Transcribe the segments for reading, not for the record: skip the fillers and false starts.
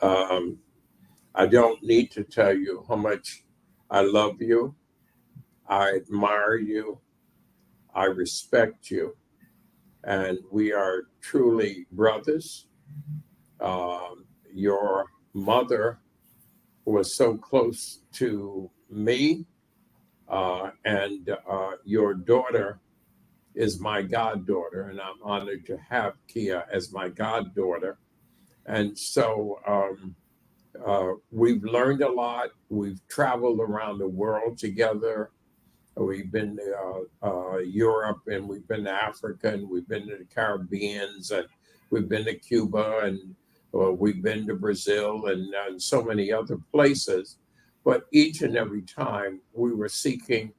Um, I don't need to tell you how much I love you, I admire you, I respect you, and we are truly brothers. Your mother was so close to me, and your daughter is my goddaughter, and I'm honored to have Kia as my goddaughter. And so we've learned a lot. We've traveled around the world together. We've been to Europe, and we've been to Africa, and we've been to the Caribbeans, and we've been to Cuba, and we've been to Brazil, and so many other places. But each and every time we were seeking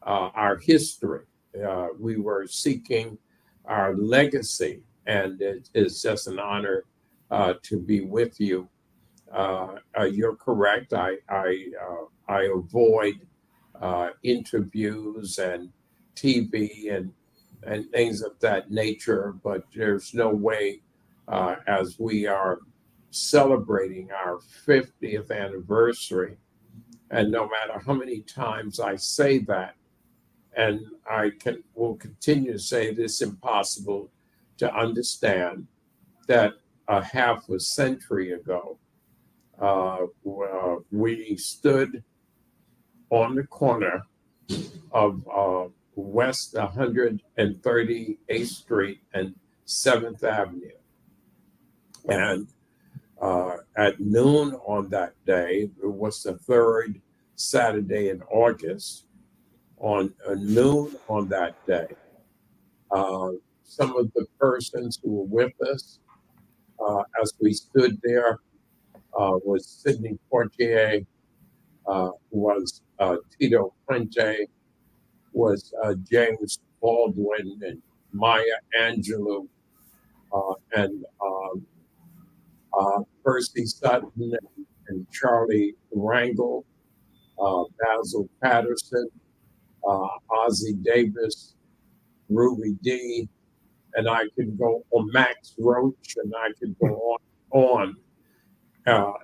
our history, we were seeking our legacy, and it's just an honor to be with you. You're correct. I avoid interviews and TV and things of that nature, but there's no way, as we are celebrating our 50th anniversary, and no matter how many times I say that, and will continue to say it, it's impossible to understand that a half a century ago, we stood on the corner of West 138th Street and 7th Avenue. And at noon on that day, it was the third Saturday in August, on noon on that day, some of the persons who were with us as we stood there was Sidney Poitier, was Tito Puente, was James Baldwin, and Maya Angelou, and Percy Sutton, and Charlie Rangel, Basil Patterson, Ozzie Davis, Ruby Dee, and I could go on, Max Roach, and I could go on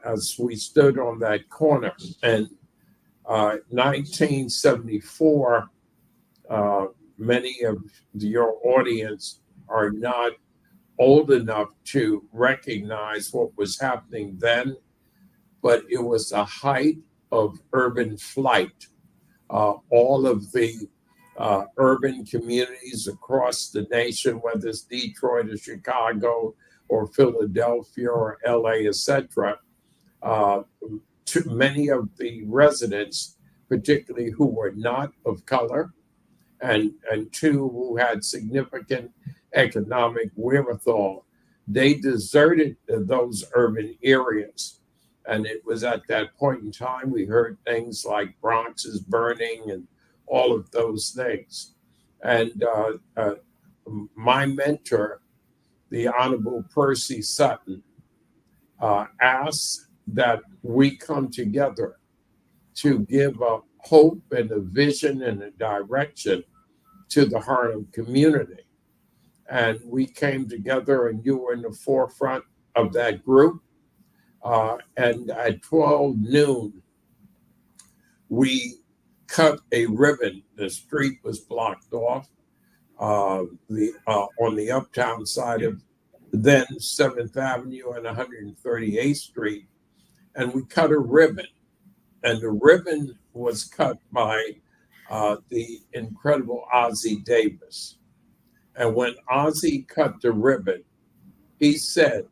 as we stood on that corner. And 1974, many of your audience are not old enough to recognize what was happening then, but it was the height of urban flight. All of the urban communities across the nation, whether it's Detroit or Chicago or Philadelphia or LA, etc., many of the residents, particularly who were not of color, and two, who had significant economic wherewithal, they deserted those urban areas. And it was at that point in time we heard things like Bronx is burning and all of those things. And my mentor, the Honorable Percy Sutton, asked that we come together to give a hope and a vision and a direction to the Harlem community. And we came together, and you were in the forefront of that group. And at 12 noon, we cut a ribbon. The street was blocked off on the uptown side of then 7th Avenue and 138th Street. And we cut a ribbon. And the ribbon was cut by the incredible Ozzie Davis. And when Ozzie cut the ribbon, he said,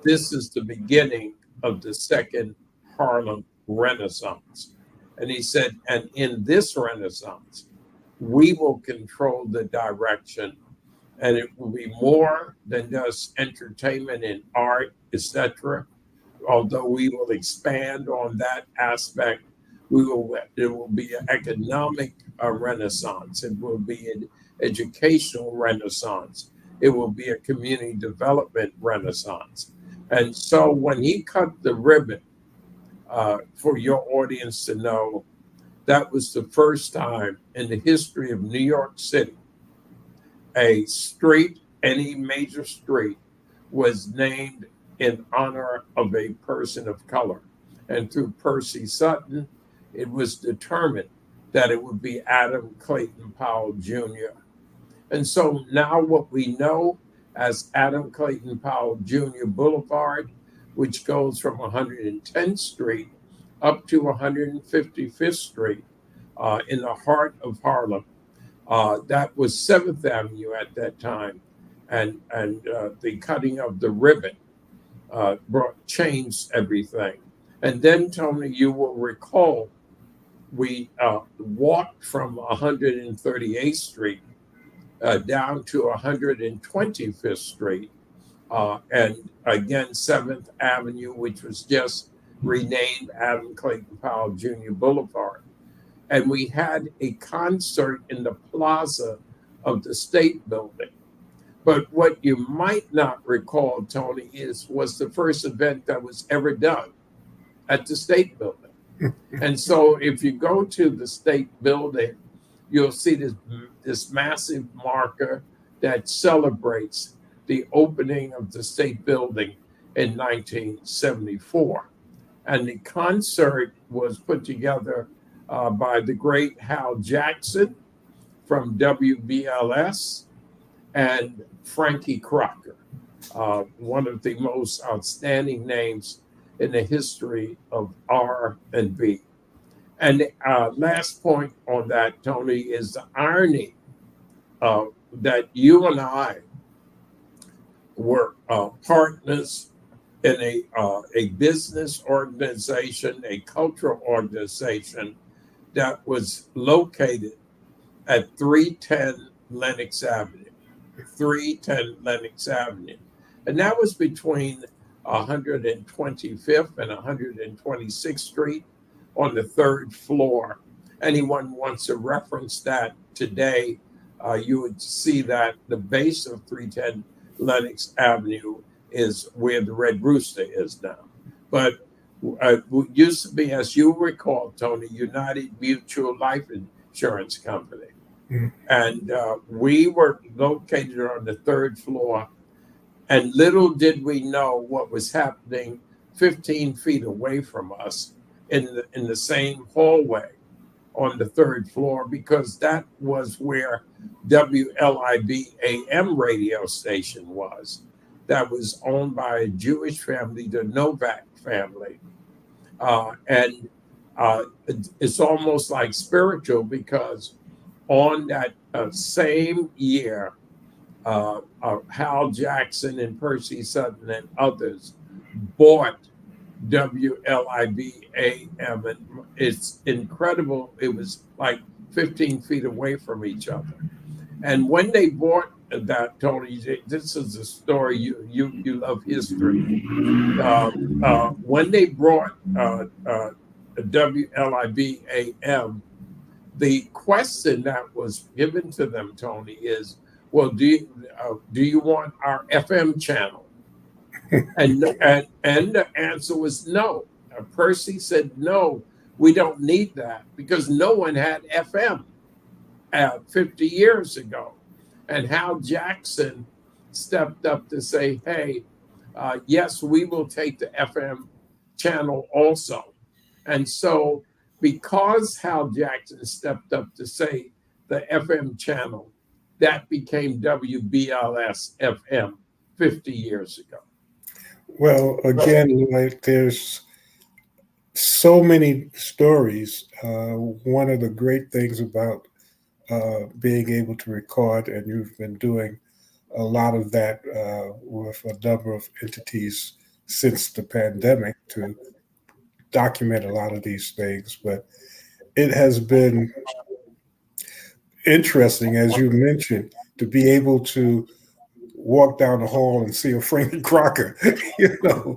"This is the beginning of the second Harlem Renaissance." And he said, and in this Renaissance, we will control the direction, and it will be more than just entertainment and art, etc. Although we will expand on that aspect, it will be an economic renaissance. It will be an educational renaissance. It will be a community development renaissance. And so when he cut the ribbon, for your audience to know, that was the first time in the history of New York City a street, any major street, was named in honor of a person of color. And through Percy Sutton, it was determined that it would be Adam Clayton Powell Jr. And so now what we know as Adam Clayton Powell Jr. Boulevard, which goes from 110th Street up to 155th Street in the heart of Harlem. That was 7th Avenue at that time. And the cutting of the ribbon changed everything. And then, Tony, you will recall we walked from 138th Street down to 125th Street, and again 7th Avenue, which was just renamed Adam Clayton Powell Jr. Boulevard. And we had a concert in the plaza of the State Building. But what you might not recall, Tony, was the first event that was ever done at the State Building. And so if you go to the State Building, you'll see this massive marker that celebrates the opening of the State Building in 1974. And the concert was put together by the great Hal Jackson from WBLS and Frankie Crocker, one of the most outstanding names in the history of R&B. And the last point on that, Tony, is the irony that you and I were partners in a business organization, a cultural organization that was located at 310 Lenox Avenue, 310 Lenox Avenue. And that was between 125th and 126th Street on the 3rd floor. Anyone wants to reference that today, you would see that the base of 310 Lenox Avenue is where the Red Rooster is now. But it used to be, as you recall, Tony, United Mutual Life Insurance Company. And we were located on the 3rd floor. And little did we know what was happening 15 feet away from us in the same hallway on the 3rd floor, because that was where WLIB AM radio station was. That was owned by a Jewish family, the Novak family. And it's almost like spiritual, because on that same year, Hal Jackson and Percy Sutton and others bought WLIB AM. And it's incredible. It was like 15 feet away from each other. And when they bought that, Tony, this is a story, you love history. When they brought WLIB AM, the question that was given to them, Tony, is, well, do you want our FM channel? And the answer was no. Percy said, no, we don't need that, because no one had FM 50 years ago. And Hal Jackson stepped up to say, hey, yes, we will take the FM channel also. And so because Hal Jackson stepped up to say the FM channel, that became WBLS FM 50 years ago. Well, again, like, there's so many stories. One of the great things about being able to record, and you've been doing a lot of that with a number of entities since the pandemic to document a lot of these things, but it has been interesting, as you mentioned, to be able to walk down the hall and see a Frankie Crocker, people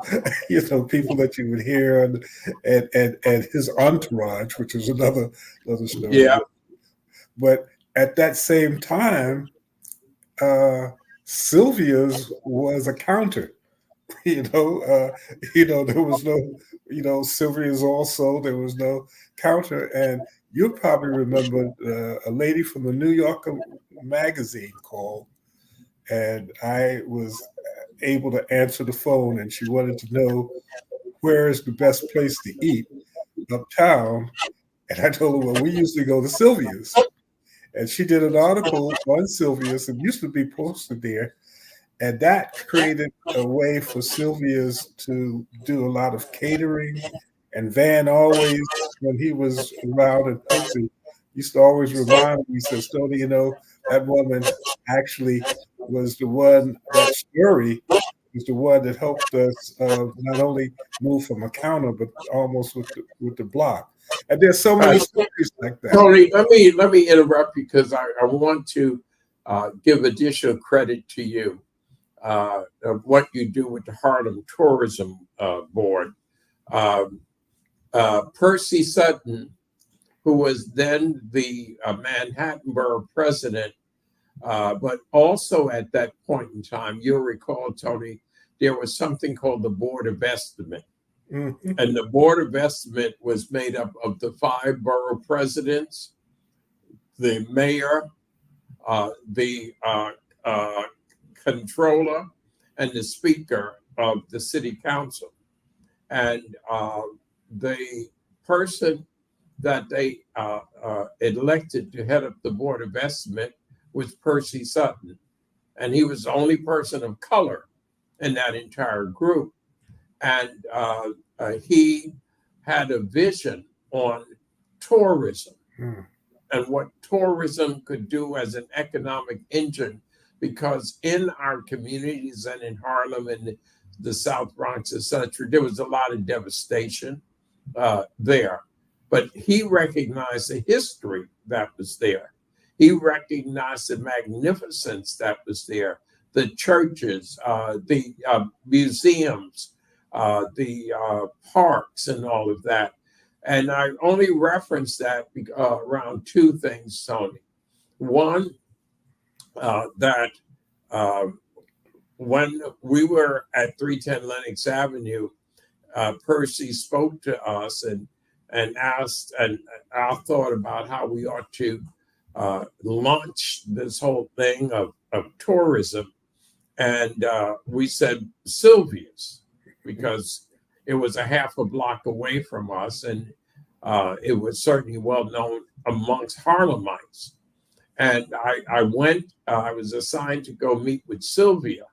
that you would hear, and his entourage, which is another story. Yeah. But at that same time, Sylvia's was a counter. There was no, Sylvia's also, there was no counter. And you probably remember a lady from the New Yorker magazine called, and I was able to answer the phone, and she wanted to know where is the best place to eat uptown. And I told her, well, we usually go to Sylvia's. And she did an article on Sylvia's and used to be posted there. And that created a way for Sylvia's to do a lot of catering. And Van always, when he was around in Quincy, used to always remind me, he says, Tony, that woman actually was the one, that story was the one that helped us not only move from a counter, but almost with the block. And there's so many stories like that. Tony, let me interrupt you because I want to give additional credit to you of what you do with the Harlem Tourism Board. Percy Sutton, who was then the Manhattan Borough president, but also at that point in time, you'll recall, Tony, there was something called the Board of Estimate. Mm-hmm. And the Board of Estimate was made up of the 5 borough presidents, the mayor, the controller, and the speaker of the city council. And the person that they elected to head up the Board of Estimate was Percy Sutton. And he was the only person of color in that entire group. And he had a vision on tourism and what tourism could do as an economic engine, because in our communities and in Harlem and the South Bronx, etc., there was a lot of devastation there. But he recognized the history that was there. He recognized the magnificence that was there, the churches, the museums, the parks and all of that. And I only reference that around 2 things, Tony. One, that when we were at 310 Lenox Avenue, Percy spoke to us and asked, and I thought about how we ought to launch this whole thing of tourism. And we said Sylvia's, because it was a half a block away from us, and it was certainly well known amongst Harlemites. And I went, I was assigned to go meet with Sylvia,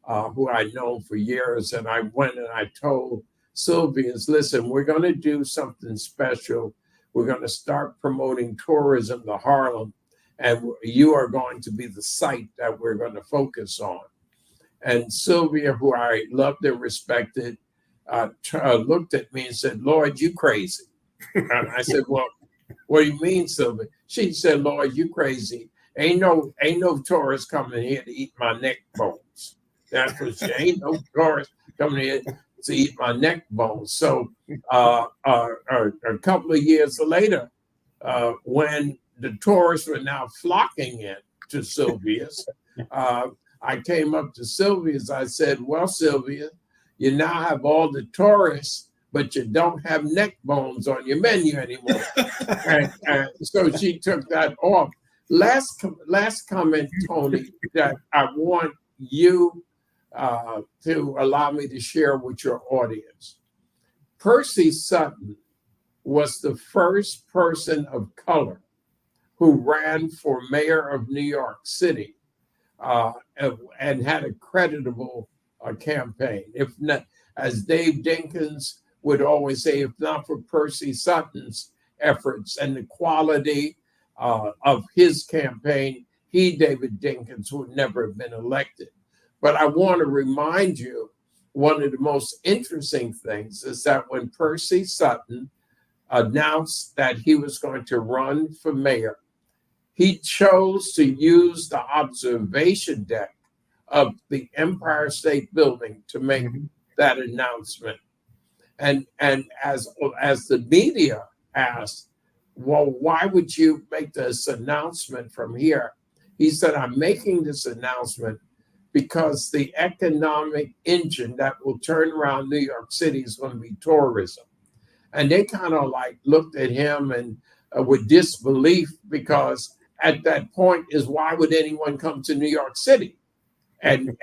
who I'd known for years. And I went and I told Sylvia's, listen, we're going to do something special. We're going to start promoting tourism to Harlem, and you are going to be the site that we're going to focus on. And Sylvia, who I loved and respected, looked at me and said, Lloyd, you crazy. And I said, well, what do you mean, Sylvia? She said, Lloyd, you crazy. Ain't no tourists coming here to eat my neck bones. That's what she, ain't no tourists coming here to eat my neck bones. So a couple of years later, when the tourists were now flocking in to Sylvia's, I came up to Sylvia's. I said, well, Sylvia, you now have all the tourists, but you don't have neck bones on your menu anymore. and so she took that off. Last comment, Tony, that I want you to allow me to share with your audience. Percy Sutton was the first person of color who ran for mayor of New York City and had a creditable campaign. If not, as Dave Dinkins would always say, if not for Percy Sutton's efforts and the quality of his campaign, David Dinkins, would never have been elected. But I want to remind you, one of the most interesting things is that when Percy Sutton announced that he was going to run for mayor, he chose to use the observation deck of the Empire State Building to make that announcement. And as the media asked, well, why would you make this announcement from here? He said, I'm making this announcement because the economic engine that will turn around New York City is going to be tourism. And they kind of like looked at him and with disbelief, because at that point is, why would anyone come to New York City? and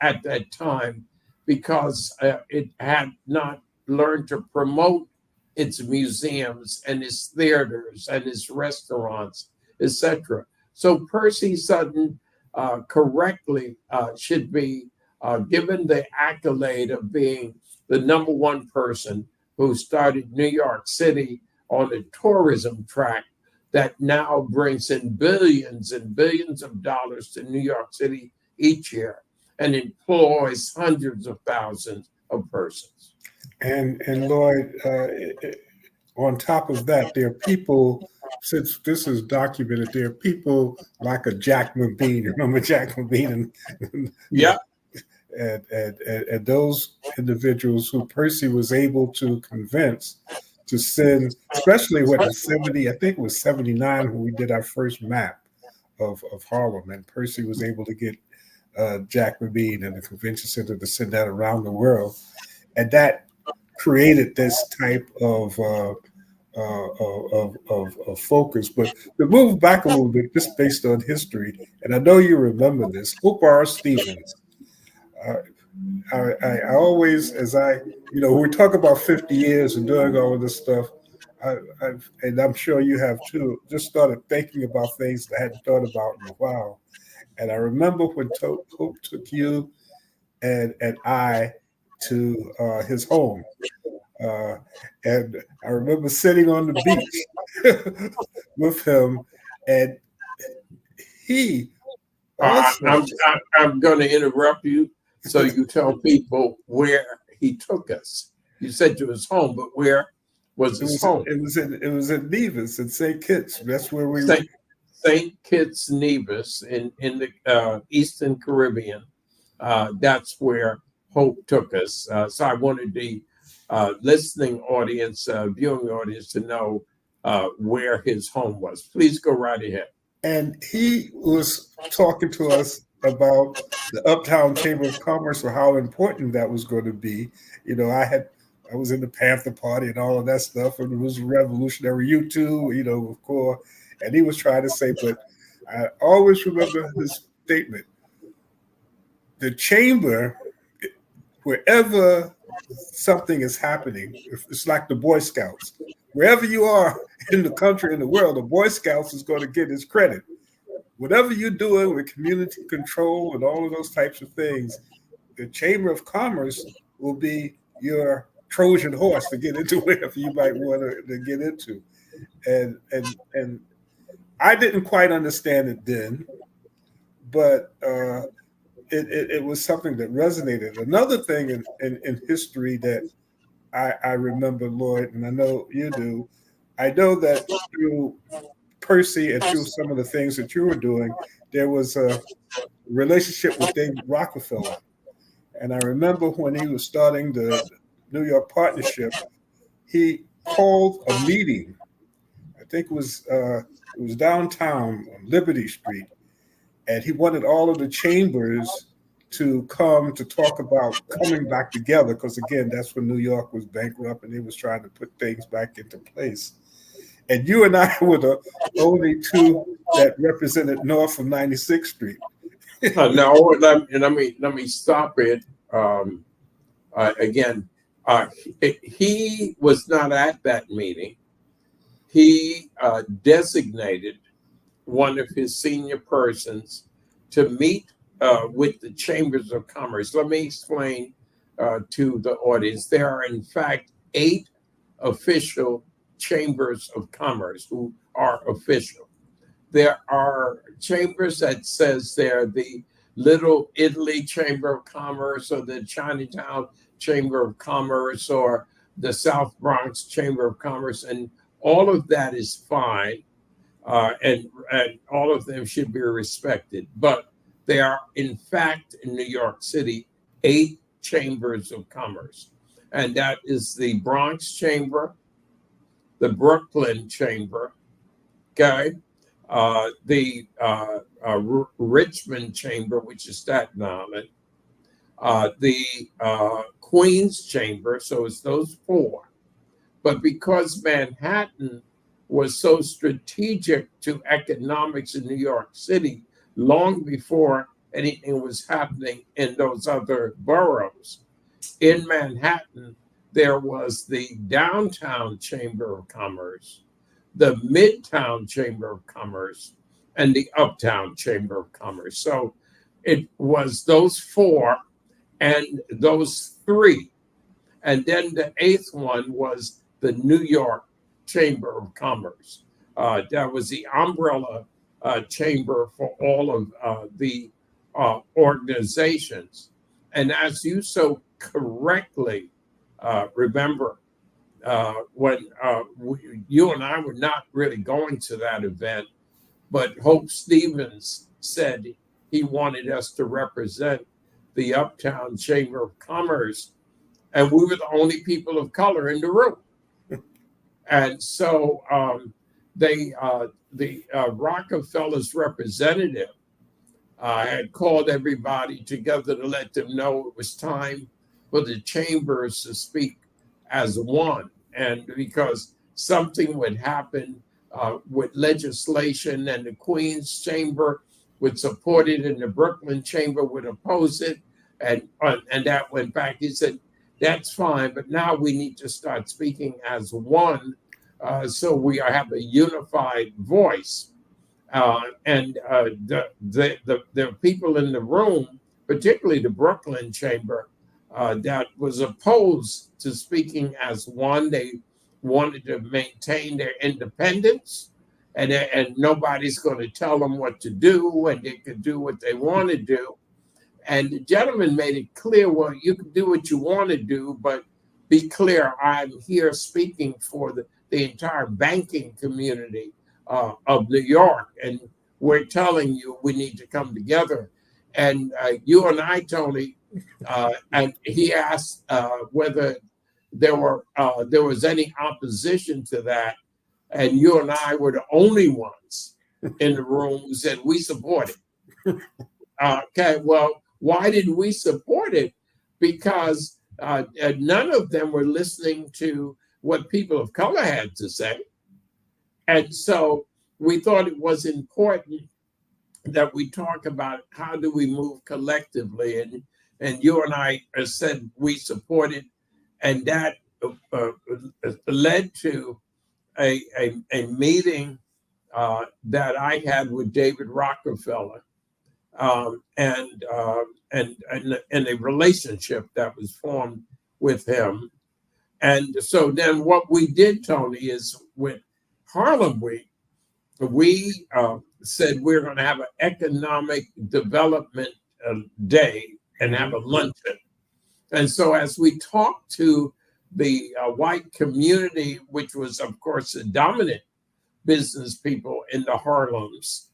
at that time, because it had not learned to promote its museums and its theaters and its restaurants, etc. So Percy Sutton correctly should be given the accolade of being the number one person who started New York City on a tourism track that now brings in billions and billions of dollars to New York City each year and employs hundreds of thousands of persons. And Lloyd, on top of that, there are people. Since this is documented, there are people like a Jack McBean. Remember Jack McBean Yeah, and those individuals who Percy was able to convince to send, especially what in 70, I think it was 79 when we did our first map of Harlem, and Percy was able to get Jack McBean and the convention center to send that around the world, and that created this type of focus. But to move back a little bit, just based on history, and I know you remember this, Hope R. Stevens. Uh, I always, as we talk about 50 years and doing all of this stuff, and I'm sure you have too, just started thinking about things that I hadn't thought about in a while. And I remember when Hope took you and I to his home. And I remember sitting on the beach with him, and he also. I'm going to interrupt you so you tell people where he took us. You said to his home, but where was his home? It was in Nevis in St. Kitts. That's where we St. Kitts Nevis in the Eastern Caribbean. That's where Hope took us. So I wanted the listening audience, viewing audience, to know where his home was. Please go right ahead. And he was talking to us about the Uptown Chamber of Commerce, or how important that was going to be. I was in the Panther Party and all of that stuff, and it was revolutionary. You too, of course. And he was trying to say, but I always remember his statement: the chamber, wherever something is happening, it's like the Boy Scouts. Wherever you are in the country, in the world, the Boy Scouts is going to get his credit. Whatever you're doing with community control and all of those types of things, the Chamber of Commerce will be your Trojan horse to get into whatever you might want to get into. And I didn't quite understand it then, but it was something that resonated. Another thing in history that I remember, Lloyd, and I know you do, I know that through Percy and through some of the things that you were doing, there was a relationship with David Rockefeller. And I remember when he was starting the New York Partnership, he called a meeting. I think it was downtown on Liberty Street, and he wanted all of the chambers to come to talk about coming back together, because again, that's when New York was bankrupt and he was trying to put things back into place. And you and I were the only two that represented north of 96th Street. No, let me stop it. Again, he was not at that meeting. He designated one of his senior persons to meet with the chambers of commerce. Let me explain to the audience. There are, in fact, 8 official chambers of commerce who are official. There are chambers that says they're the Little Italy Chamber of Commerce, or the Chinatown Chamber of Commerce, or the South Bronx Chamber of Commerce, and all of that is fine, and all of them should be respected. But there are, in fact, in New York City, 8 chambers of commerce, and that is the Bronx Chamber, the Brooklyn Chamber, okay, the Richmond Chamber, which is Staten Island, the Queens Chamber. So it's those 4. But because Manhattan was so strategic to economics in New York City, long before anything was happening in those other boroughs. In Manhattan, there was the Downtown Chamber of Commerce, the Midtown Chamber of Commerce, and the Uptown Chamber of Commerce. So it was those four and those three. And then the eighth one was the New York Chamber of Commerce. That was the umbrella chamber for all of the organizations. And as you so correctly remember, when you and I were not really going to that event, but Hope Stevens said he wanted us to represent the Uptown Chamber of Commerce, and we were the only people of color in the room. And so the Rockefellers representative had called everybody together to let them know it was time for the chambers to speak as one. And because something would happen with legislation, and the Queens Chamber would support it and the Brooklyn Chamber would oppose it. And that went back. He said, that's fine, but now we need to start speaking as one, so we have a unified voice. The people in the room, particularly the Brooklyn Chamber, that was opposed to speaking as one. They wanted to maintain their independence, and nobody's going to tell them what to do, and they could do what they want to do. And the gentleman made it clear, well, you can do what you want to do, but be clear, I'm here speaking for the entire banking community of New York, and we're telling you we need to come together. And you and I, Tony, and he asked whether there was any opposition to that, and you and I were the only ones in the room who said we support it. Okay, well, why did we support it? Because none of them were listening to what people of color had to say. And so we thought it was important that we talk about how do we move collectively. And you and I said we support it. And that led to a meeting that I had with David Rockefeller. And a relationship that was formed with him. And so then what we did, Tony, is with Harlem Week, we said we're going to have an economic development day and have a luncheon. And so as we talked to the white community, which was, of course, the dominant business people in the Harlems,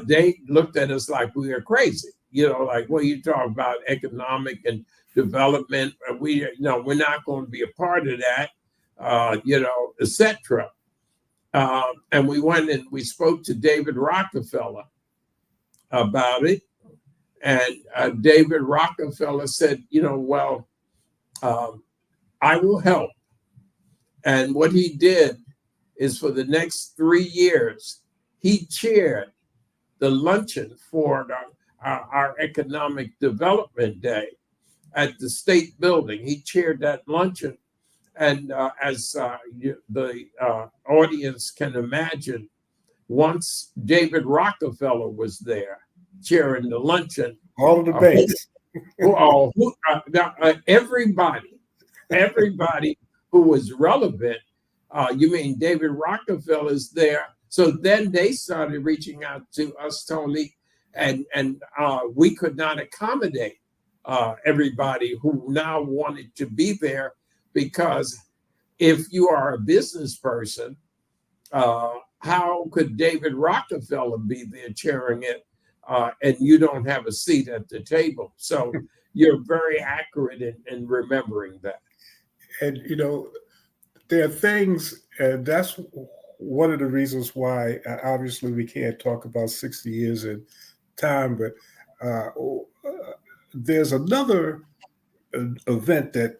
they looked at us like we were crazy, like, well, you talk about economic and development, we're not going to be a part of that, etc. And we went and we spoke to David Rockefeller about it. And David Rockefeller said, well, I will help. And what he did is for the next 3 years, he chaired the luncheon for our Economic Development Day at the State Building. He chaired that luncheon. And as the audience can imagine, once David Rockefeller was there chairing the luncheon, all the debates, everybody who was relevant, you mean David Rockefeller's there. So then they started reaching out to us, Tony, and we could not accommodate everybody who now wanted to be there, because if you are a business person, how could David Rockefeller be there chairing it and you don't have a seat at the table? So you're very accurate in remembering that. And, there are things, and that's one of the reasons why, obviously, we can't talk about 60 years in time, but there's another event that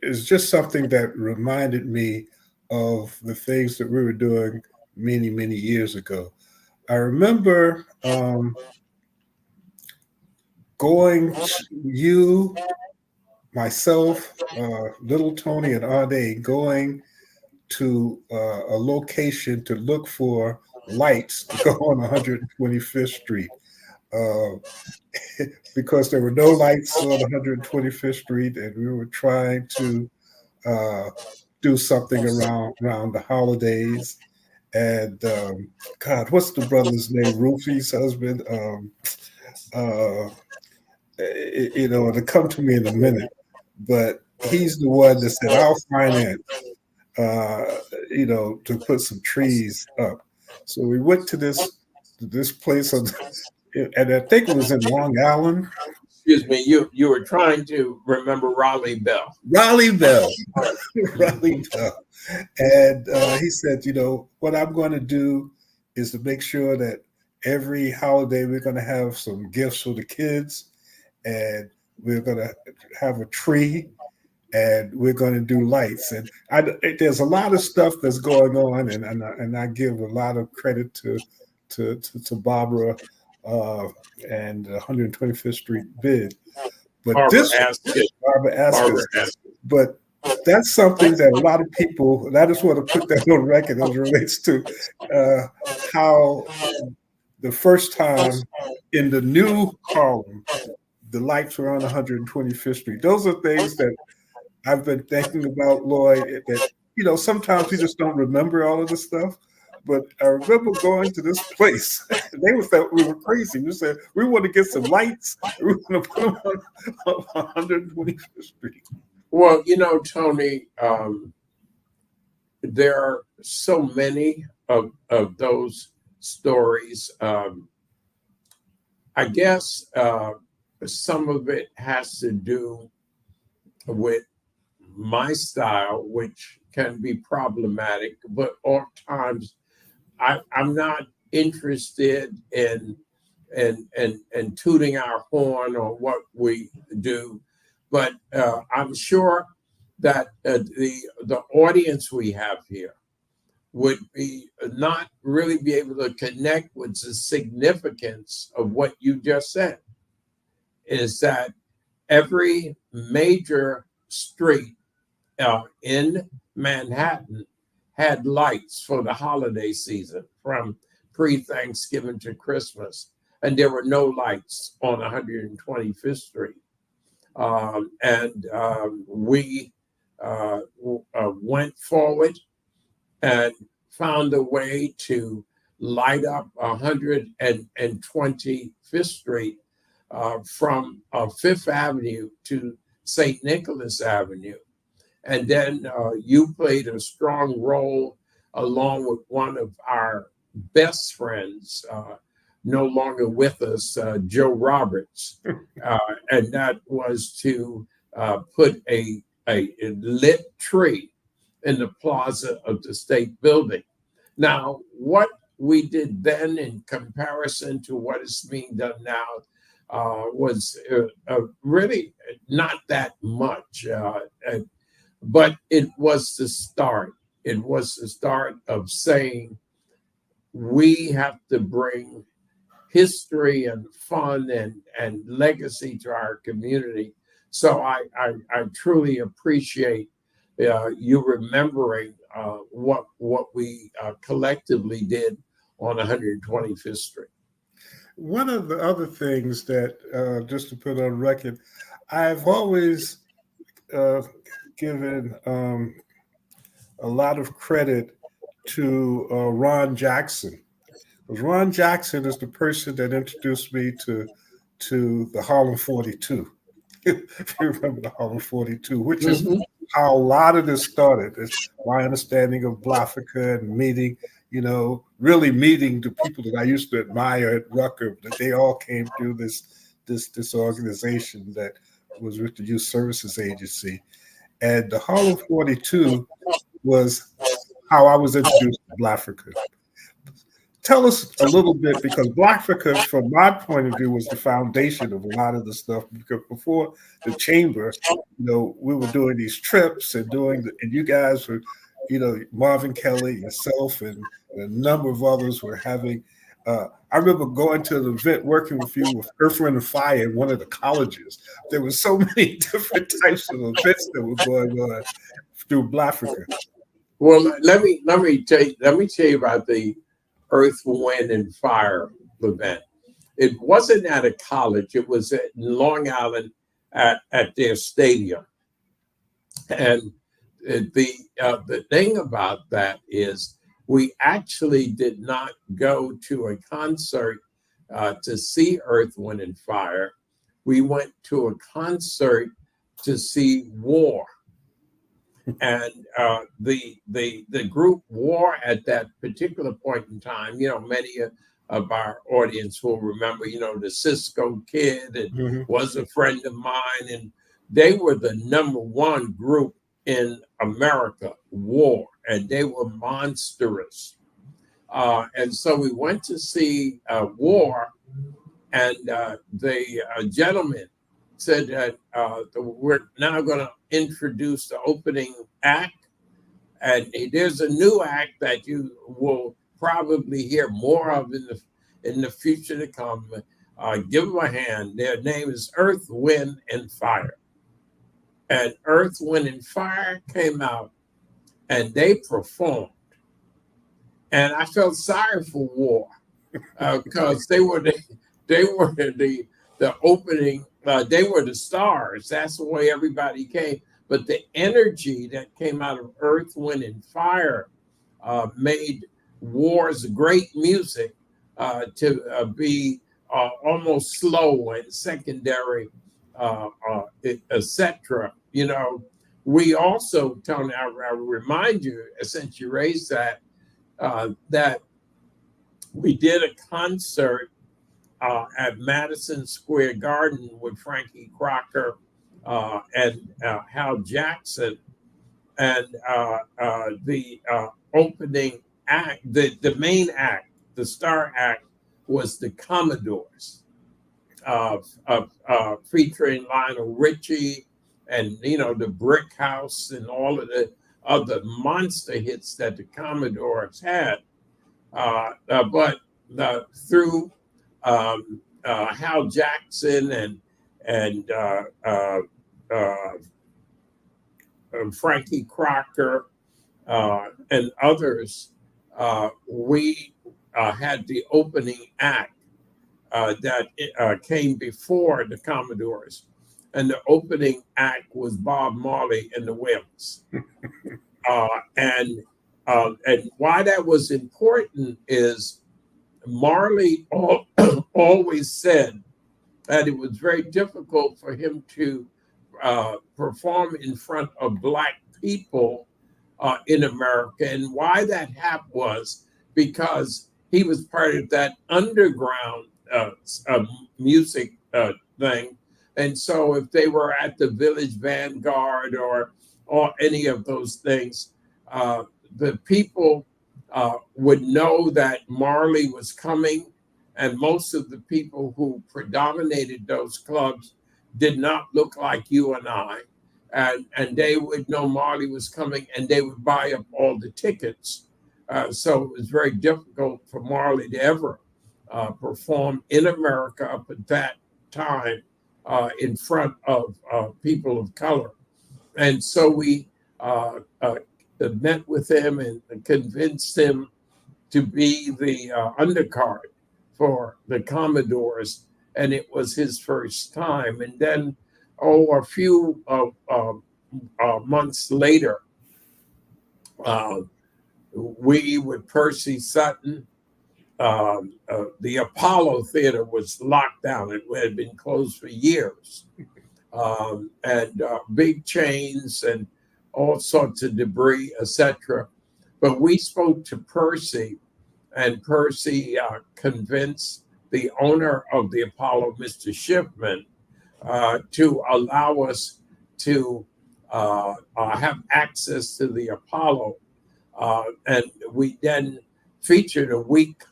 is just something that reminded me of the things that we were doing many, many years ago. I remember going to you, myself, little Tony, and Ade going to a location to look for lights to go on 125th Street. Uh, because there were no lights on 125th Street, and we were trying to uh, do something around the holidays. And God, what's the brother's name? Rufy's husband. Uh, it'll come to me in a minute. But he's the one that said, "I'll finance," uh, to put some trees up. So we went to this place, and I think it was in Long Island. Excuse me, you were trying to remember Raleigh Bell. Raleigh Bell. Raleigh Bell. And he said, what I'm going to do is to make sure that every holiday we're going to have some gifts for the kids, and we're going to have a tree, and we're going to do lights. And there's a lot of stuff that's going on, and I give a lot of credit to Barbara and 125th Street bid. But Barbara Askett. But that's something that a lot of people, and I just want to put that on record as it relates to how the first time in the new Harlem, the lights were on 125th Street. Those are things that I've been thinking about, Lloyd, that, sometimes we just don't remember all of this stuff. But I remember going to this place. They thought we were crazy. We said, we want to get some lights. We want to put them on 125th Street. Well, Tony, there are so many of those stories. I guess some of it has to do with my style, which can be problematic, but oftentimes I'm not interested in tooting our horn or what we do, but I'm sure that the audience we have here would be not really be able to connect with the significance of what you just said. Is that every major street in Manhattan had lights for the holiday season from pre-Thanksgiving to Christmas, and there were no lights on 125th Street. We went forward and found a way to light up 125th Street from Fifth Avenue to St. Nicholas Avenue. And then you played a strong role along with one of our best friends, no longer with us, Joe Roberts. And that was to put a lit tree in the plaza of the State Building. Now, what we did then in comparison to what is being done now was really not that much. But it was the start. It was the start of saying we have to bring history and fun and legacy to our community. So I truly appreciate you remembering what we collectively did on 125th Street. One of the other things that, just to put on record, I've always given a lot of credit to Ron Jackson. Because Ron Jackson is the person that introduced me to the Harlem 42. If you remember the Harlem 42, which is how a lot of this started. It's my understanding of Blafika and meeting, really meeting the people that I used to admire at Rucker, that they all came through this organization that was with the Youth Services Agency. And the Harlem 42 was how I was introduced to Blafika. Tell us a little bit, because Blafika, from my point of view, was the foundation of a lot of the stuff. Because before the chamber, we were doing these trips and you guys were, Marvin Kelly, yourself, and a number of others were having I remember going to an event working with you with Earth, Wind, and Fire in one of the colleges. There were so many different types of events that were going on through Blafrica. Well, let me tell you about the Earth, Wind, and Fire event. It wasn't at a college; it was at Long Island at their stadium. And the thing about that is, we actually did not go to a concert to see Earth, Wind, and Fire. We went to a concert to see War. And the group War at that particular point in time, many of our audience will remember, the Cisco Kid and Mm-hmm. was a friend of mine, and they were the number one group in America, War, and they were monstrous. And so we went to see War, and the gentleman said that we're now going to introduce the opening act. And there's a new act that you will probably hear more of in the future to come. Give them a hand. Their name is Earth, Wind, and Fire. And Earth, Wind, and Fire came out and they performed. And I felt sorry for War because they were the opening. They were the stars. That's the way everybody came. But the energy that came out of Earth, Wind, and Fire made War's great music to be almost slow and secondary, etc. We also, Tony, I remind you, since you raised that, that we did a concert at Madison Square Garden with Frankie Crocker and Hal Jackson, and the opening act, the main act, the star act, was the Commodores, featuring Lionel Richie and the Brick House and all of the other monster hits that the Commodores had. But through Hal Jackson and Frankie Crocker and others, we had the opening act that came before the Commodores, and the opening act was Bob Marley and the Wailers. And why that was important is Marley always said that it was very difficult for him to perform in front of Black people in America. And why that happened was because he was part of that underground music thing. And so if they were at the Village Vanguard or any of those things, the people would know that Marley was coming, and most of the people who predominated those clubs did not look like you and I, and they would know Marley was coming, and they would buy up all the tickets. So it was very difficult for Marley to ever perform in America up at that time in front of people of color. And so we met with him and convinced him to be the undercard for the Commodores, and it was his first time. And then, a few months later, we with Percy Sutton, the Apollo Theater was locked down. It had been closed for years, and big chains and all sorts of debris, etc. But we spoke to Percy, and Percy convinced the owner of the Apollo, Mr. Shipman, to allow us to have access to the Apollo. And we then featured a week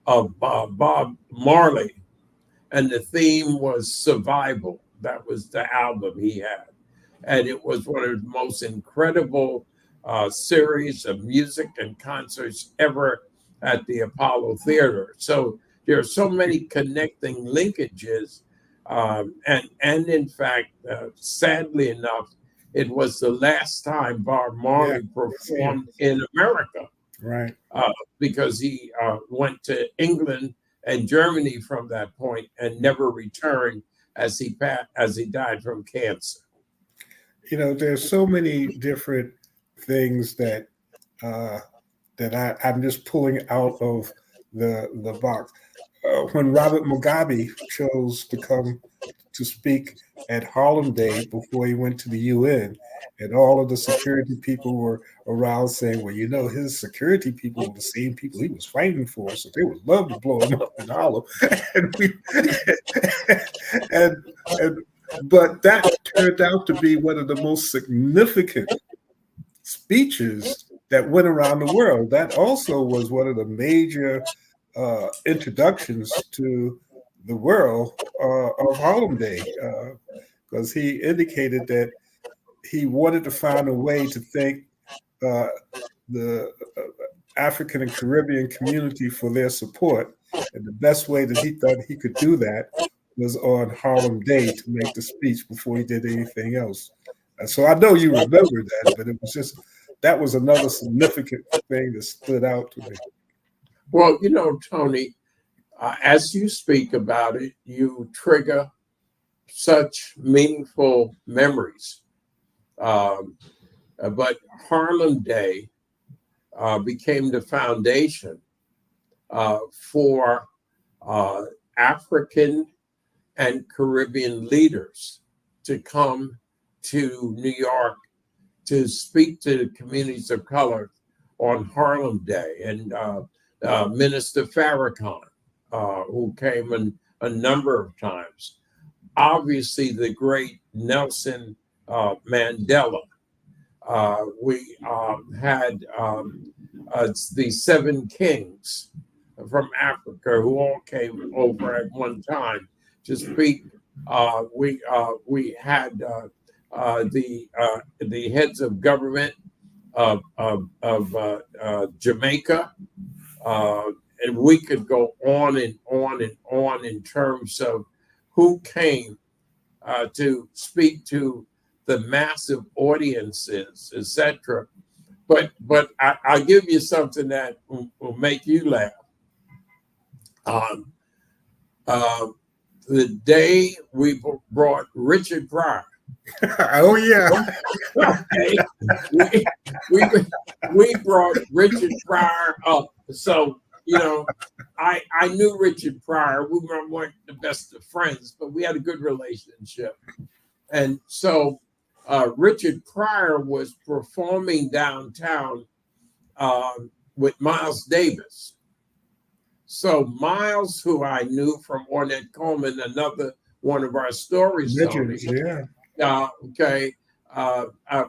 of Bob Marley, and the theme was Survival. That was the album he had. And it was one of the most incredible series of music and concerts ever at the Apollo Theater. So there are so many connecting linkages. And in fact, sadly enough, it was the last time Bob Yeah, Marley it's here. performed in America Right. because he went to England and Germany from that point and never returned as he died from cancer. There's so many different things that uh, I'm just pulling out of the box. When Robert Mugabe chose to come to speak at Harlem Day before he went to the UN, and all of the security people were around saying, well, his security people were the same people he was fighting for, so they would love to blow him up in Harlem. and we, and, and but that turned out to be one of the most significant speeches that went around the world. That also was one of the major introductions to the world of Harlem Day, because he indicated that he wanted to find a way to thank uh, the African and Caribbean community for their support. And the best way that he thought he could do that was on Harlem Day to make the speech before he did anything else. And so I know you remember that, but it was just, that was another significant thing that stood out to me. Well, Tony, as you speak about it, you trigger such meaningful memories. But Harlem Day became the foundation for African and Caribbean leaders to come to New York to speak to the communities of color on Harlem Day. And Minister Farrakhan, who came a number of times. Obviously, the great Nelson Mandela. We had the seven kings from Africa who all came over at one time to speak. We had the heads of government of Jamaica, and we could go on and on and on in terms of who came to speak to the massive audiences, etc. But I'll give you something that will make you laugh. The day we brought Richard Pryor. Oh yeah. Okay. we brought Richard Pryor up. So, I knew Richard Pryor. We weren't the best of friends, but we had a good relationship. And so Richard Pryor was performing downtown with Miles Davis. So Miles, who I knew from Ornette Coleman, another one of our stories, Legends, Tony. yeah. Okay.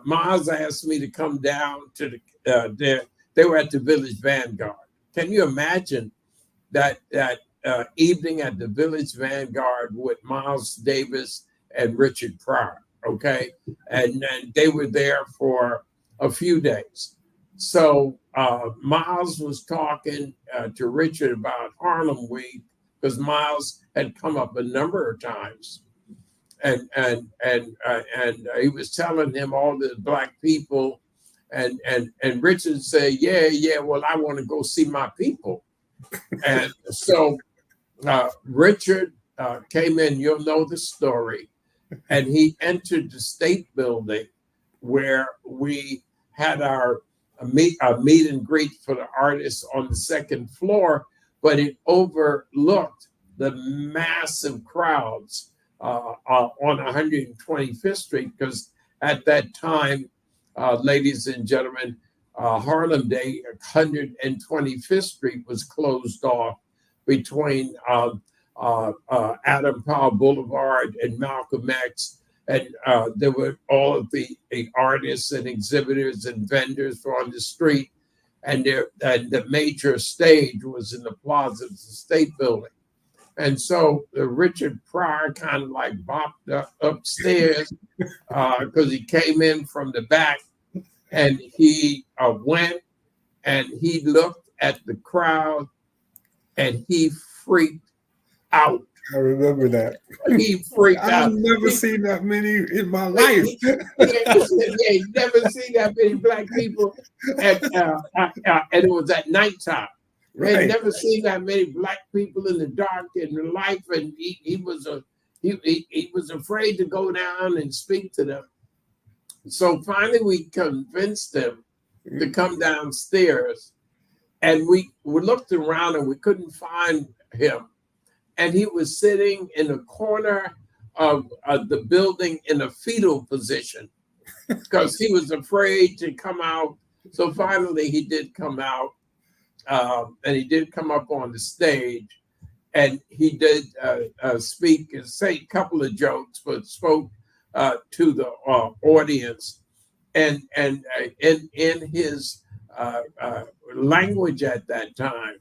Miles asked me to come down to they were at the Village Vanguard. Can you imagine that evening at the Village Vanguard with Miles Davis and Richard Pryor? Okay. And they were there for a few days. So Miles was talking to Richard about Harlem Week because Miles had come up a number of times. And he was telling him all the Black people, and Richard said, yeah, well, I want to go see my people. And so Richard came in, you'll know the story, and he entered the State Building where we had our meet and greet for the artists on the second floor, but it overlooked the massive crowds on 125th Street, because at that time, ladies and gentlemen, Harlem Day, 125th Street was closed off between Adam Powell Boulevard and Malcolm X. And there were all of the artists and exhibitors and vendors were on the street. And the major stage was in the plaza of the State Building. And so Richard Pryor kind of like bopped upstairs because he came in from the back, and he went and he looked at the crowd, and he freaked out. I remember that. He freaked I've out. never seen that many in my life. He never seen that many black people, and it was at nighttime. He had Right. never seen that many black people in the dark in the life, and he was afraid to go down and speak to them. So finally, we convinced him to come downstairs, and we looked around and we couldn't find him. And he was sitting in a corner of the building in a fetal position because he was afraid to come out. So finally, he did come out, and he did come up on the stage, and he did speak and say a couple of jokes, but spoke to the audience, and in his language at that time,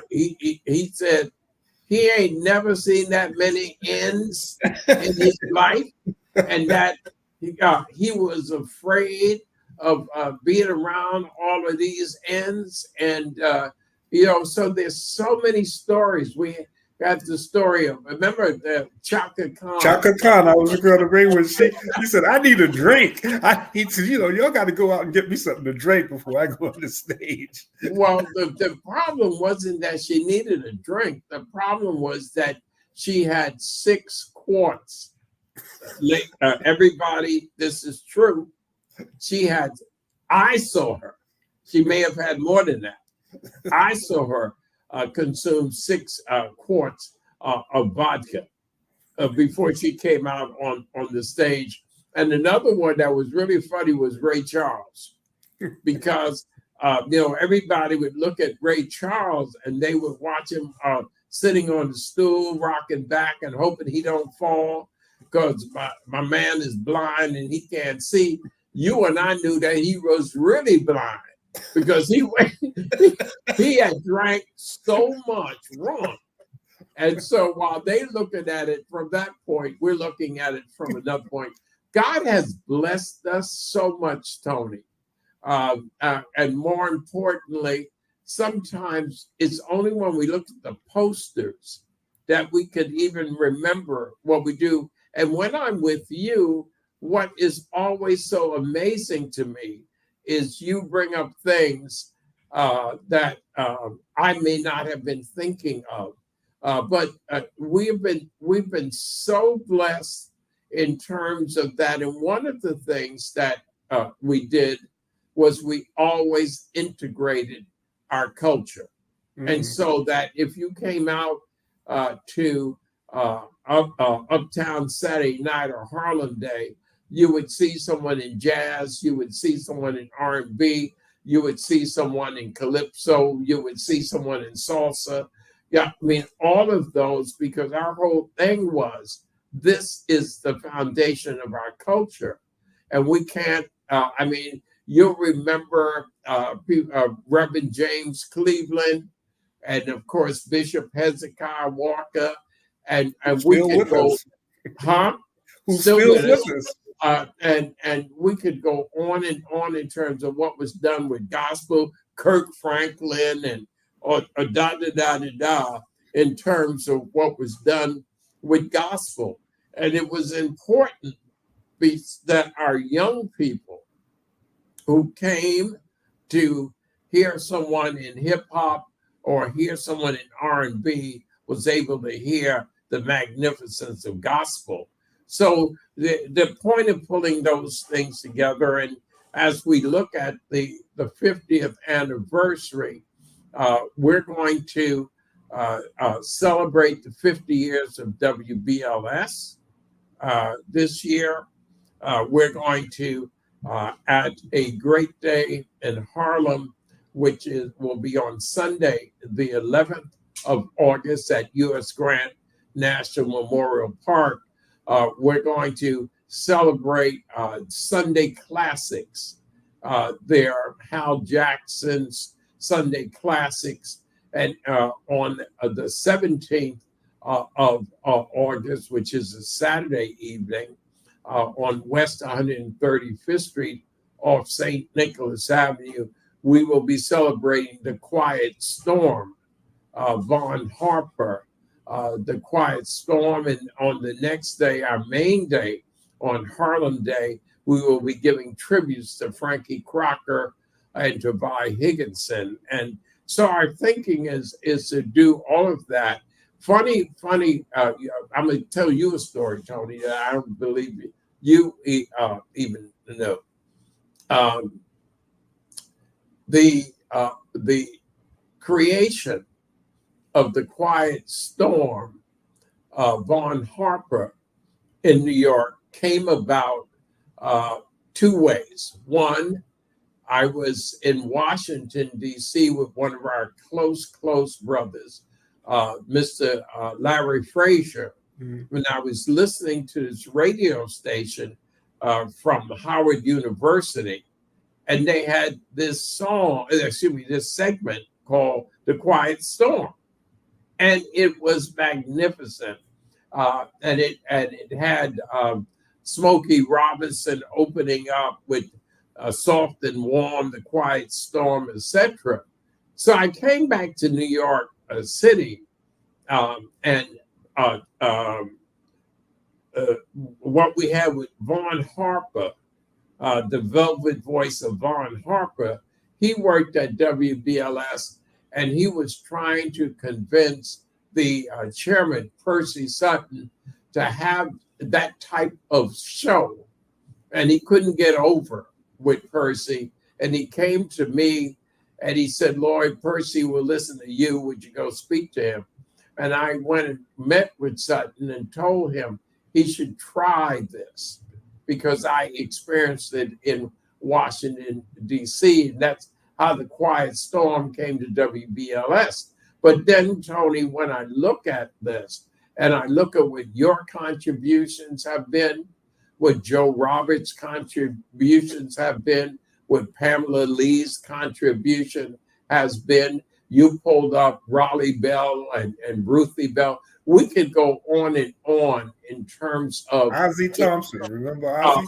he said he ain't never seen that many ends in his life, and that he was afraid of being around all of these ends. And so there's so many stories. We got the story of, remember the Chaka Khan. Chaka Khan, I was going to bring when she said, I need a drink. He said, y'all got to go out and get me something to drink before I go on the stage. Well, the problem wasn't that she needed a drink. The problem was that she had 6 quarts. Everybody, this is true. I saw her. She may have had more than that. I saw her consume 6 quarts of vodka before she came out on the stage. And another one that was really funny was Ray Charles, because everybody would look at Ray Charles and they would watch him sitting on the stool, rocking back and hoping he don't fall, because my man is blind and he can't see. You and I knew that he was really blind, because he had drank so much rum. And so while they looking at it from that point, we're looking at it from another point. God has blessed us so much, Tony. And more importantly, sometimes it's only when we look at the posters that we could even remember what we do. And when I'm with you, what is always so amazing to me is you bring up things that I may not have been thinking of. But we've been so blessed in terms of that. And one of the things that we did was we always integrated our culture. Mm-hmm. And so that if you came out to Uptown Saturday night or Harlem Day, you would see someone in jazz, you would see someone in R&B, you would see someone in calypso, you would see someone in salsa. Yeah, I mean, all of those, because our whole thing was, this is the foundation of our culture. And we can't, you'll remember Reverend James Cleveland, and of course, Bishop Hezekiah Walker, and we could go, Who's still with us. And we could go on and on in terms of what was done with gospel, Kirk Franklin, and or in terms of what was done with gospel. And it was important that our young people who came to hear someone in hip hop or hear someone in R&B was able to hear the magnificence of gospel. So the point of pulling those things together, and as we look at the 50th anniversary, we're going to celebrate the 50 years of WBLS this year. We're going to, at a great day in Harlem, which will be on Sunday, the 11th of August at U.S. Grant National Memorial Park. We're going to celebrate Sunday classics. There are Hal Jackson's Sunday classics, and on the 17th of August, which is a Saturday evening, on West 135th Street off St. Nicholas Avenue, we will be celebrating the Quiet Storm, Von Harper, the Quiet Storm. And on the next day, our main day, on Harlem Day, we will be giving tributes to Frankie Crocker and to Vi Higginson. And so our thinking is to do all of that. Funny, I'm going to tell you a story, Tony, that I don't believe you even know. The creation of the Quiet Storm, Von Harper in New York, came about two ways. One, I was in Washington, D.C. with one of our close brothers, Mr. Larry Frazier, when I was listening to this radio station from Howard University, and they had this segment called The Quiet Storm. And it was magnificent. And it had Smokey Robinson opening up with Soft and Warm, The Quiet Storm, etc. So I came back to New York City, and what we had with Von Harper, the velvet voice of Von Harper, he worked at WBLS, and he was trying to convince the chairman, Percy Sutton, to have that type of show. And he couldn't get over with Percy. And he came to me and he said, Lloyd, Percy will listen to you. Would you go speak to him? And I went and met with Sutton and told him he should try this because I experienced it in Washington, D.C. And that's how the Quiet Storm came to WBLS. But then, Tony, when I look at this and I look at what your contributions have been, what Joe Roberts' contributions have been, what Pamela Lee's contribution has been, you pulled up Raleigh Bell and Ruthie Bell. We could go on and on in terms of Ozzie Thompson. Remember Ozzie?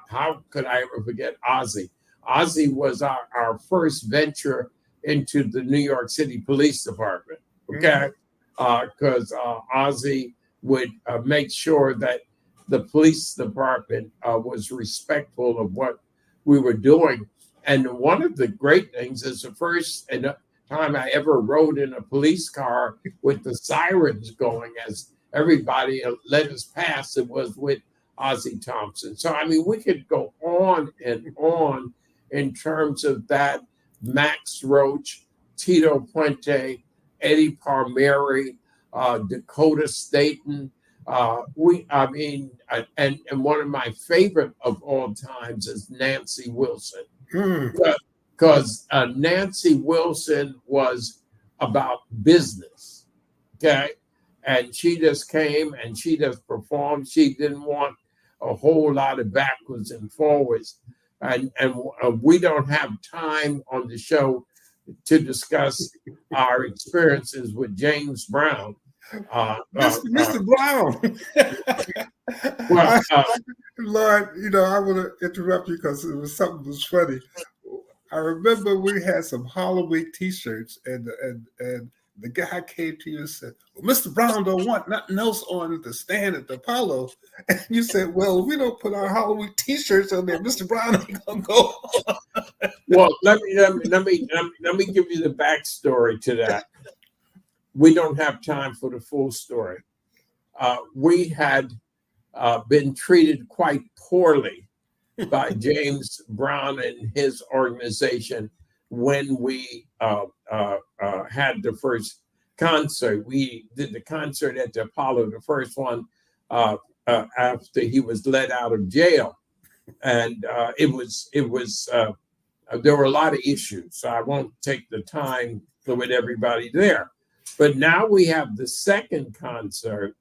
How could I ever forget Ozzie? Ozzie was our first venture into the New York City Police Department, okay? Because Ozzie would make sure that the police department was respectful of what we were doing. And one of the great things is the first time I ever rode in a police car with the sirens going as everybody let us pass, it was with Ozzie Thompson. So, I mean, we could go on and on in terms of that. Max Roach, Tito Puente, Eddie Palmieri, Dakota Staten. And one of my favorite of all times is Nancy Wilson. Because Nancy Wilson was about business, okay? And she just came and she just performed. She didn't want a whole lot of backwards and forwards. And we don't have time on the show to discuss our experiences with James Brown. Mr. Brown. Well, Lord, I want to interrupt you because it was something that was funny. I remember we had some Halloween T-shirts, and the guy came to you and said, well, Mr. Brown don't want nothing else on the stand at the Apollo. And you said, well, if we don't put our Halloween T-shirts on there, Mr. Brown ain't gonna go. Well, let me give you the backstory to that. We don't have time for the full story. We had been treated quite poorly by James Brown and his organization when we had the first concert. We did the concert at the Apollo, the first one after he was let out of jail, and it was there were a lot of issues. So I won't take the time with everybody there. But now we have the second concert,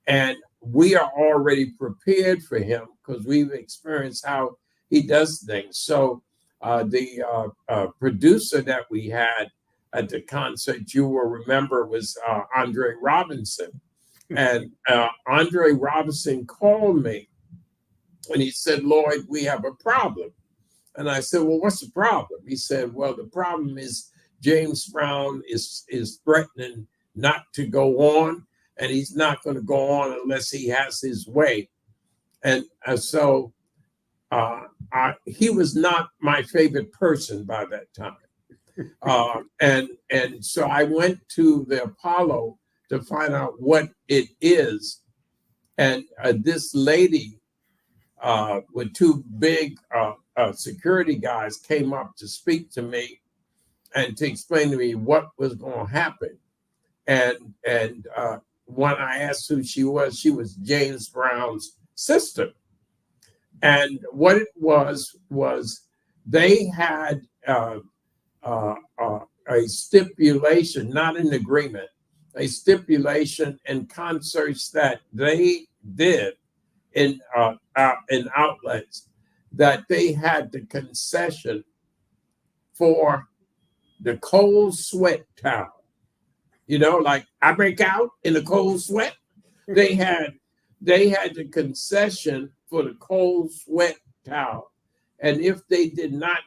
and we are already prepared for him because we've experienced how he does things. So the producer that we had at the concert, you will remember, was Andre Robinson. And Andre Robinson called me and he said, Lloyd, we have a problem. And I said, well, what's the problem? He said, well, the problem is James Brown is threatening not to go on, and he's not going to go on unless he has his way. And so he was not my favorite person by that time. And so I went to the Apollo to find out what it is. And this lady with two big security guys came up to speak to me and to explain to me what was going to happen. And when I asked who she was James Brown's sister. And what it was they had a stipulation, not an agreement, a stipulation in concerts that they did in outlets, that they had the concession for the cold sweat towel. You know, like I break out in a cold sweat. They had the concession for the cold sweat towel. And if they did not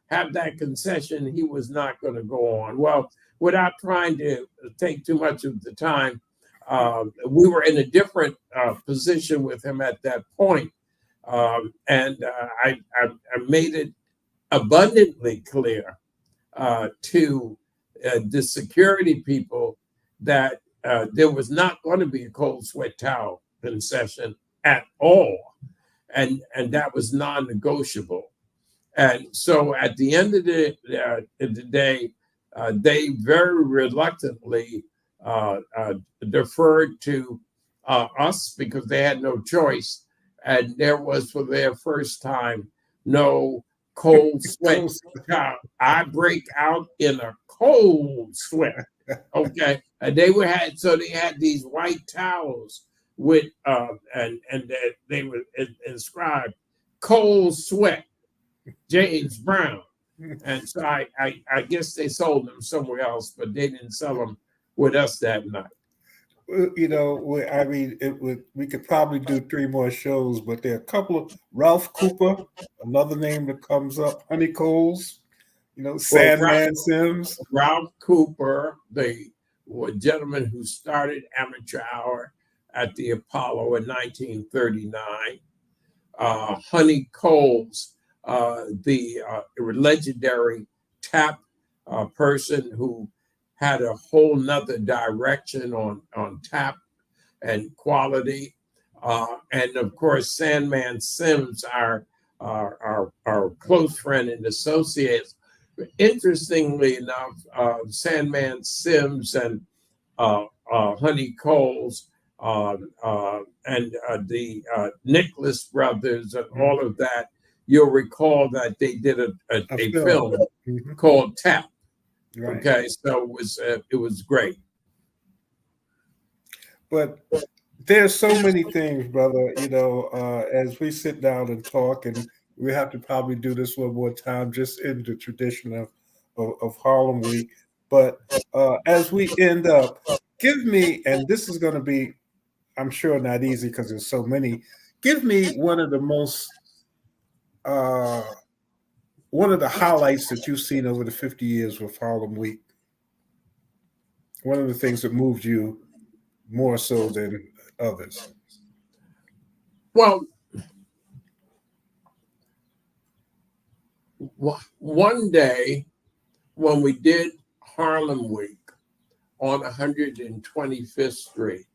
have that concession, he was not going to go on. Well, without trying to take too much of the time, we were in a different position with him at that point. And I made it abundantly clear to the security people that there was not going to be a cold sweat towel concession at all. And that was non-negotiable. And so at the end of the day, they very reluctantly deferred to us because they had no choice. And there was, for their first time, no cold sweat. I break out in a cold sweat. Okay. And they had these white towels with and they were inscribed cold sweat James Brown. And so I guess they sold them somewhere else, but they didn't sell them with us that night. You know, I mean, we could probably do 3 more shows, but there are a couple of Ralph Cooper, another name that comes up, Honey Coles, you know, Sandman Sims. Ralph Cooper, the gentleman who started Amateur Hour at the Apollo in 1939. Honey Coles, the legendary tap person who had a whole nother direction on tap and quality. And of course, Sandman Sims, our close friend and associate. Interestingly enough, Sandman Sims and Honey Coles and the Nicholas brothers and all of that, you'll recall that they did a film called Tap. Right. Okay, so it was great. But there's so many things, brother. You know, as we sit down and talk, and we have to probably do this one more time, just in the tradition of Harlem Week. But as we end up, give me, and this is going to be, I'm sure, not easy because there's so many. Give me one of the most one of the highlights that you've seen over the 50 years with Harlem Week. One of the things that moved you more so than others. Well, one day when we did Harlem Week on 125th Street,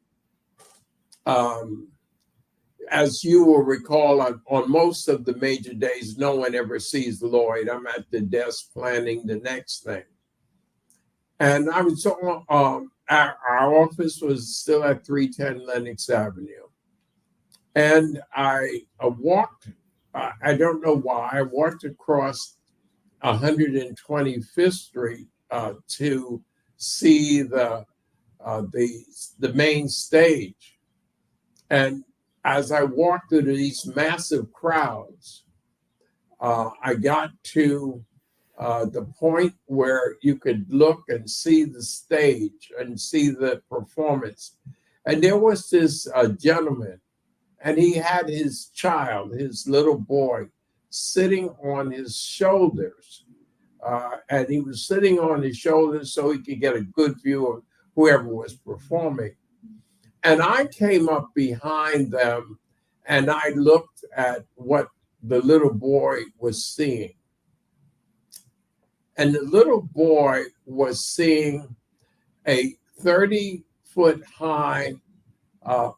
as you will recall, on most of the major days, no one ever sees Lloyd. I'm at the desk planning the next thing. And I was our office was still at 310 Lenox Avenue. And I walked, I don't know why, I walked across 125th Street to see the main stage. And as I walked through these massive crowds, I got to the point where you could look and see the stage and see the performance. And there was this gentleman, and he had his child, his little boy, sitting on his shoulders. And he was sitting on his shoulders so he could get a good view of whoever was performing. And I came up behind them and I looked at what the little boy was seeing. And the little boy was seeing a 30-foot high, a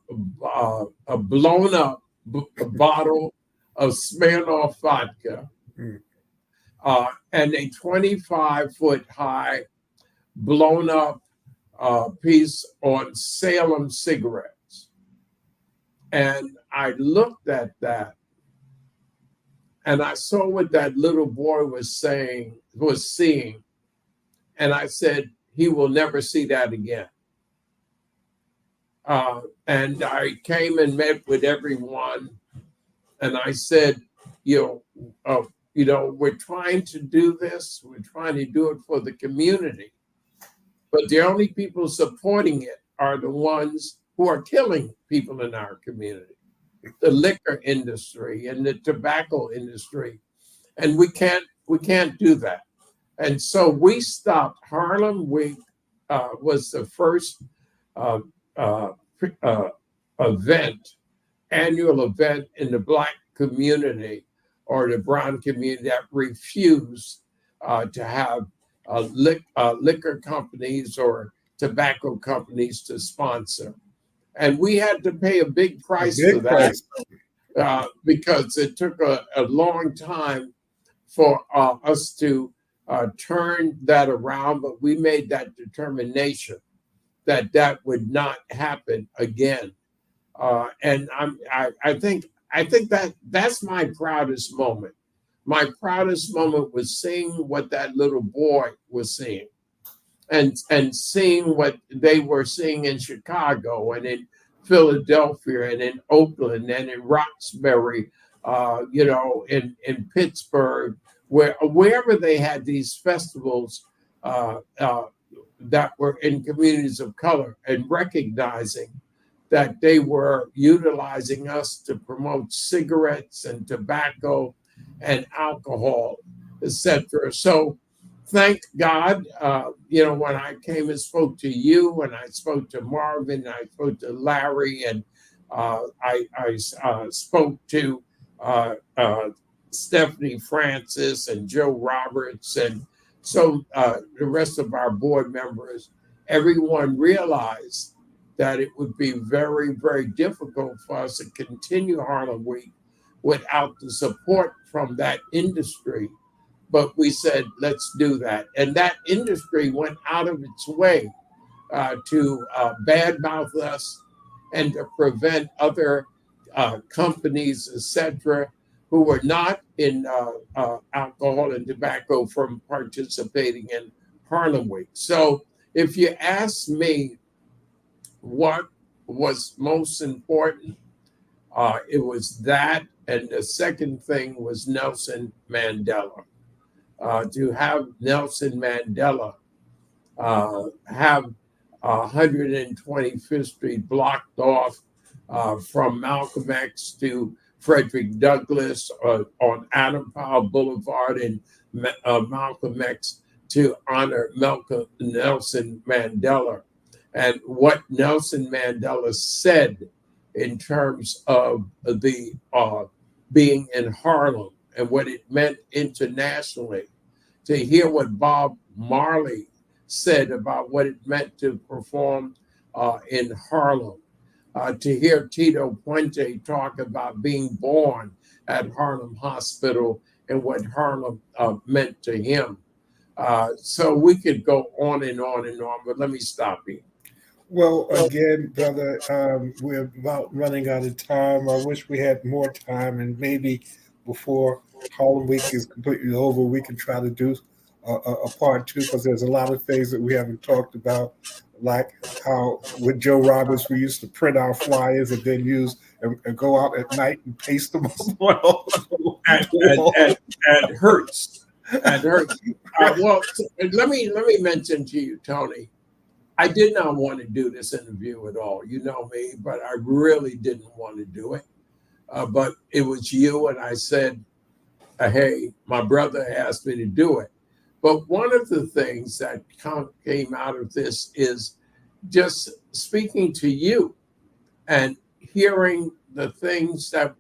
blown up bottle of Smirnoff vodka, and a 25-foot high blown up piece on Salem cigarettes. And I looked at that and I saw what that little boy was seeing. And I said, he will never see that again. And I came and met with everyone. And I said, we're trying to do this. We're trying to do it for the community. But the only people supporting it are the ones who are killing people in our community, the liquor industry and the tobacco industry. And we can't do that. And so we stopped. Harlem Week was the first annual event in the Black community or the brown community that refused to have liquor companies or tobacco companies to sponsor. And we had to pay a big price for that because it took a long time for us to turn that around, but we made that determination that would not happen again. And I think that's my proudest moment. My proudest moment was seeing what that little boy was seeing, and seeing what they were seeing in Chicago and in Philadelphia and in Oakland and in Roxbury, in Pittsburgh, wherever they had these festivals that were in communities of color, and recognizing that they were utilizing us to promote cigarettes and tobacco and alcohol, etc. So thank God, when I came and spoke to you, and I spoke to Marvin, I spoke to Larry, and I spoke to Stephanie Francis and Joe Roberts, and so the rest of our board members, everyone realized that it would be very, very difficult for us to continue Harlem Week without the support from that industry. But we said, let's do that. And that industry went out of its way to badmouth us and to prevent other companies, etc., who were not in alcohol and tobacco from participating in Harlem Week. So if you ask me what was most important, it was that. And the second thing was Nelson Mandela. To have Nelson Mandela have 125th Street blocked off from Malcolm X to Frederick Douglass on Adam Powell Boulevard and Malcolm X to honor Nelson Mandela. And what Nelson Mandela said in terms of the being in Harlem and what it meant internationally, to hear what Bob Marley said about what it meant to perform in Harlem, to hear Tito Puente talk about being born at Harlem Hospital and what Harlem meant to him. So we could go on and on and on, but let me stop here. Well, again, brother, we're about running out of time. I wish we had more time, and maybe before Harlem Week is completely over, we can try to do a part two, because there's a lot of things that we haven't talked about, like how with Joe Roberts we used to print our flyers and then use and go out at night and paste them and hurts. And hurts. Well, let me mention to you, Tony, I did not want to do this interview at all. You know me, but I really didn't want to do it. But it was you, and I said, hey, my brother asked me to do it. But one of the things that came out of this is just speaking to you and hearing the things that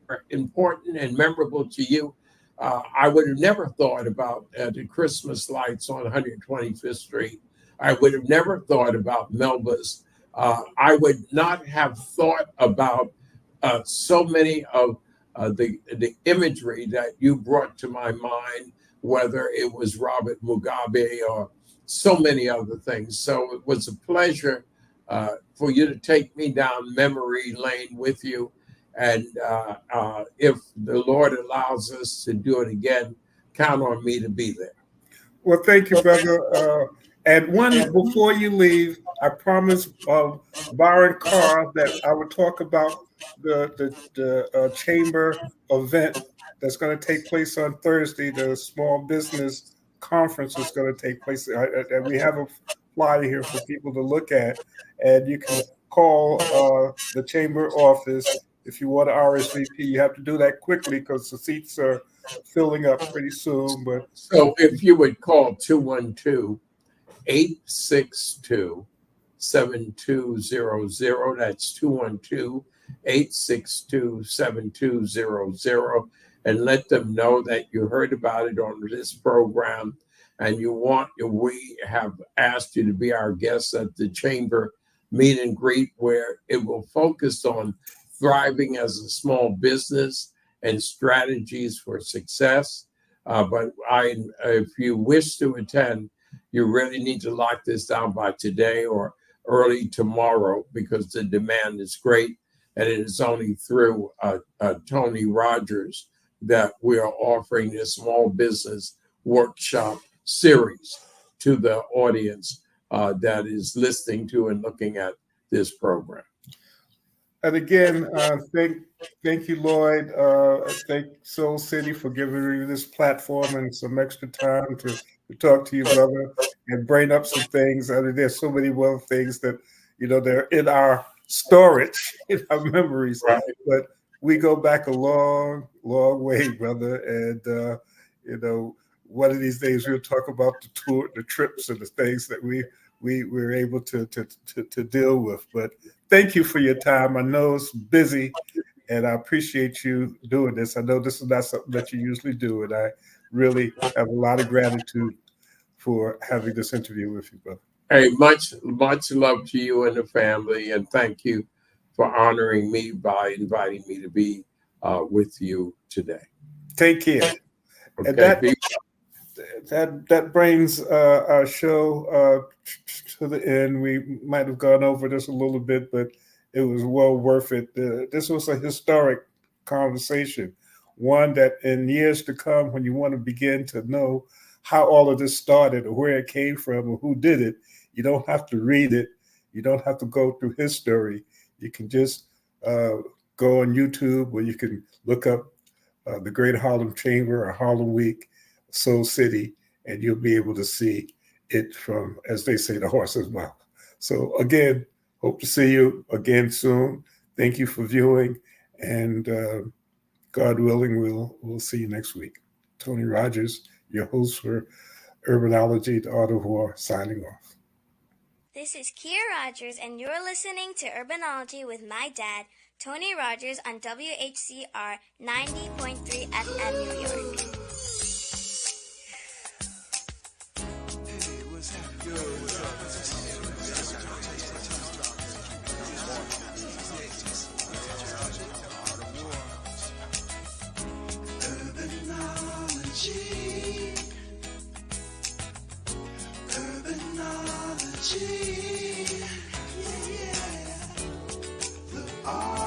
are important and memorable to you. I would have never thought about the Christmas lights on 125th Street. I would have never thought about Melba's. I would not have thought about so many of the imagery that you brought to my mind, whether it was Robert Mugabe or so many other things. So it was a pleasure for you to take me down memory lane with you. And if the Lord allows us to do it again, count on me to be there. Well, thank you, brother. And one before you leave, I promised Byron Carr that I would talk about the chamber event that's going to take place on Thursday. The small business conference is going to take place, and we have a flyer here for people to look at. And you can call the chamber office if you want to RSVP. You have to do that quickly because the seats are filling up pretty soon. But so if you would call 212-862-7200, that's 212-862-7200, and let them know that you heard about it on this program and we have asked you to be our guest at the chamber meet and greet, where it will focus on thriving as a small business and strategies for success. But if you wish to attend, you really need to lock this down by today or early tomorrow, because the demand is great. And it is only through Tony Rogers that we are offering this small business workshop series to the audience that is listening to and looking at this program. And again, thank you, Lloyd. Thank Soul City for giving me this platform and some extra time to talk to you, brother, and bring up some things. I mean, there's so many more things that, they're in our storage, in our memories. Right. But we go back a long, long way, brother. And, one of these days we'll talk about the tour, the trips, and the things that we were able to deal with. But thank you for your time. I know it's busy, and I appreciate you doing this. I know this is not something that you usually do, and I really have a lot of gratitude for having this interview with you, brother. Hey, much love to you and the family, and thank you for honoring me by inviting me to be with you today. Take care. Okay. And that brings our show to the end. We might have gone over this a little bit, but it was well worth it. This was a historic conversation, one that in years to come, when you want to begin to know how all of this started or where it came from or who did it, you don't have to read it. You don't have to go through his story. You can just go on YouTube, where you can look up the Great Harlem Chamber or Harlem Week, Soul City, and you'll be able to see it from, as they say, the horse's mouth. So again, hope to see you again soon. Thank you for viewing, and God willing, we'll see you next week. Tony Rogers, your host for Urbanology, the Art of War, signing off. This is Kia Rogers, and you're listening to Urbanology with my dad, Tony Rogers, on WHCR 90.3 FM, New York. Urbanology, yeah, the art.